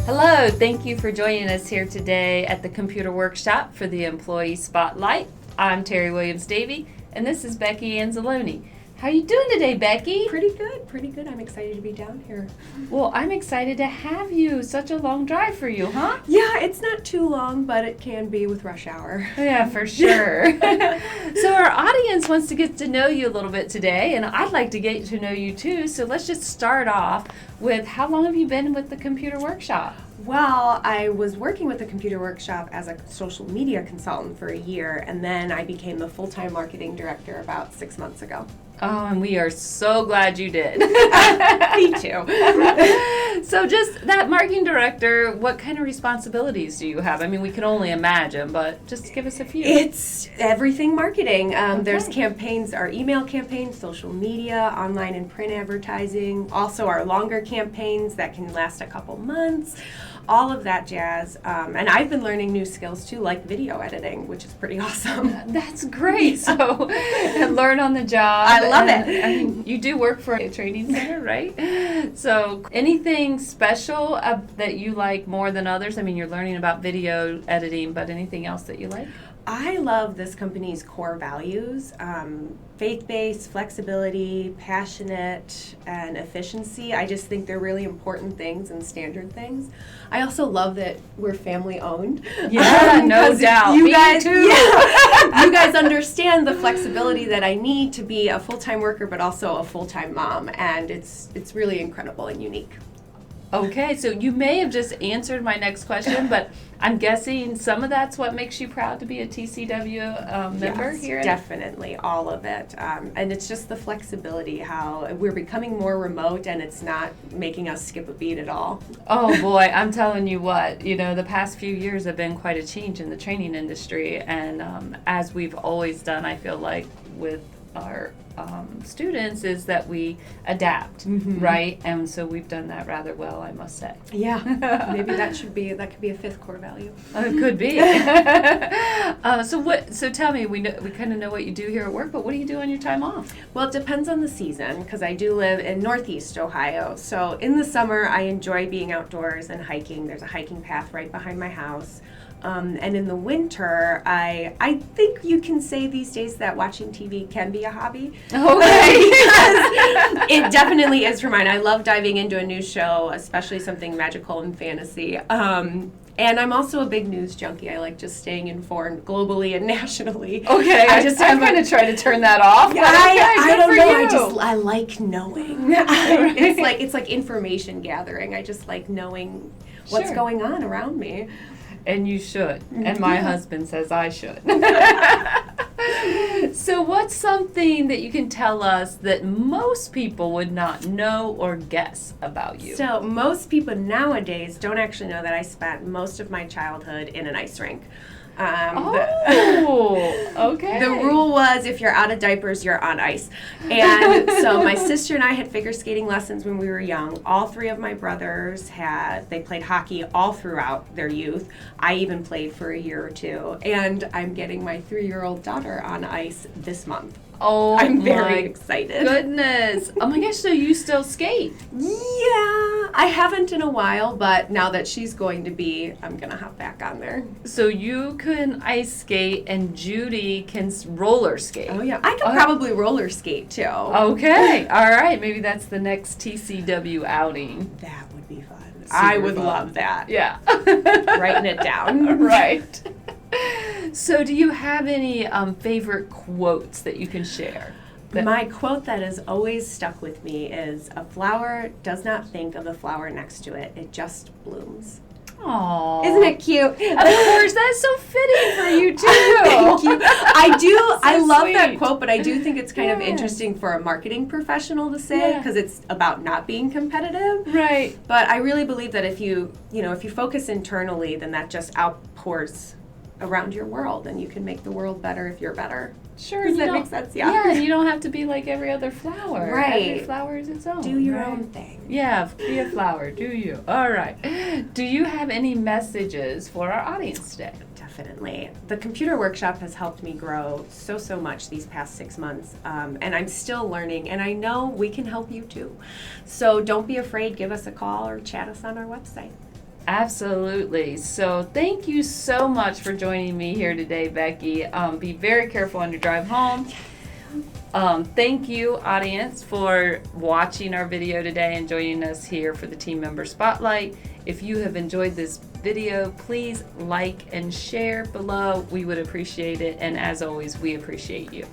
Hello, thank you for joining us here today at the Computer Workshop for the Employee Spotlight. I'm Terry Williams-Davy, and this is Becky Anzalone. How are you doing today, Becky? Pretty good. I'm excited to be down here. Well, I'm excited to have you. Such a long drive for you, huh? Yeah, it's not too long, but it can be with rush hour. Yeah, for sure. So our audience wants to get to know you a little bit today, and I'd like to get to know you too. So let's just start off with, how long have you been with the Computer Workshop? Well, I was working with the Computer Workshop as a social media consultant for a year, and then I became the full-time marketing director about 6 months ago. Oh, and we are so glad you did. Me too. So just that marketing director, what kind of responsibilities do you have? I mean, we can only imagine, but just give us a few. It's everything marketing. There's campaigns, our email campaigns, social media, online and print advertising, also our longer campaigns that can last a couple months, all of that jazz. And I've been learning new skills too, like video editing, which is pretty awesome. That's great. So learn on the job. I love it. I mean, you do work for a training center, right? So anything special that you like more than others? I mean, you're learning about video editing, but anything else that you like? I love this company's core values, faith-based, flexibility, passionate, and efficiency. I just think they're really important things and standard things. I also love that we're family-owned. Yeah, no doubt. You guys, too. Yeah, you guys understand the flexibility that I need to be a full-time worker, but also a full-time mom, and it's really incredible and unique. Okay, so you may have just answered my next question, but I'm guessing some of that's what makes you proud to be a TCW member here? Definitely, all of it. And it's just the flexibility, how we're becoming more remote and it's not making us skip a beat at all. Oh boy, I'm telling you what, the past few years have been quite a change in the training industry, and as we've always done, I feel like with our students, is that we adapt, right? And so we've done that rather well, I must say. Yeah, maybe that could be a fifth core value. It could be. So tell me, we kind of know what you do here at work, but what do you do on your time off? Well, it depends on the season, because I do live in Northeast Ohio. So in the summer, I enjoy being outdoors and hiking. There's a hiking path right behind my house. And in the winter, I think you can say these days that watching TV can be a hobby. Okay. Because it definitely is for mine. I love diving into a new show, especially something magical and fantasy. And I'm also a big news junkie. I like just staying informed globally and nationally. Okay, I'm going to try to turn that off. Yeah, I don't know. I like knowing. It's like information gathering. I just like knowing what's going on around me. And you should. And my husband says I should. So what's something that you can tell us that most people would not know or guess about you? So most people nowadays don't actually know that I spent most of my childhood in an ice rink. Okay. The rule was, if you're out of diapers, you're on ice. And so my sister and I had figure skating lessons when we were young. All three of my brothers they played hockey all throughout their youth. I even played for a year or two. And I'm getting my 3-year-old daughter on ice this month. Oh, I'm very excited. Goodness. Oh my gosh, so you still skate? Yeah, I haven't in a while, but now that she's going to be, I'm going to hop back on there. So you can ice skate and Judy can roller skate. Oh yeah, I could probably roller skate too. Okay, all right, maybe that's the next TCW outing. That would be fun. I would love that. Yeah. Writing it down. Right. So do you have any favorite quotes that you can share? My quote that has always stuck with me is, "A flower does not think of the flower next to it. It just blooms." Aww. Isn't it cute? Of course, that's so fitting for you too. Thank you. I love sweet. that quote, but I do think it's kind of interesting for a marketing professional to say, because it's about not being competitive. Right. But I really believe that if you focus internally, then that just outpours around your world, and you can make the world better if you're better. Sure. Does that make sense? Yeah. Yeah, you don't have to be like every other flower. Right. Every flower is its own. Do your own thing. Yeah, be a flower, do you? All right. Do you have any messages for our audience today? Definitely. The Computer Workshop has helped me grow so much these past 6 months, and I'm still learning, and I know we can help you too. So don't be afraid. Give us a call or chat us on our website. Absolutely. So thank you so much for joining me here today, Becky. Be very careful on your drive home. Thank you, audience, for watching our video today and joining us here for the Team Member Spotlight. If you have enjoyed this video, please like and share below. We would appreciate it. And as always, we appreciate you.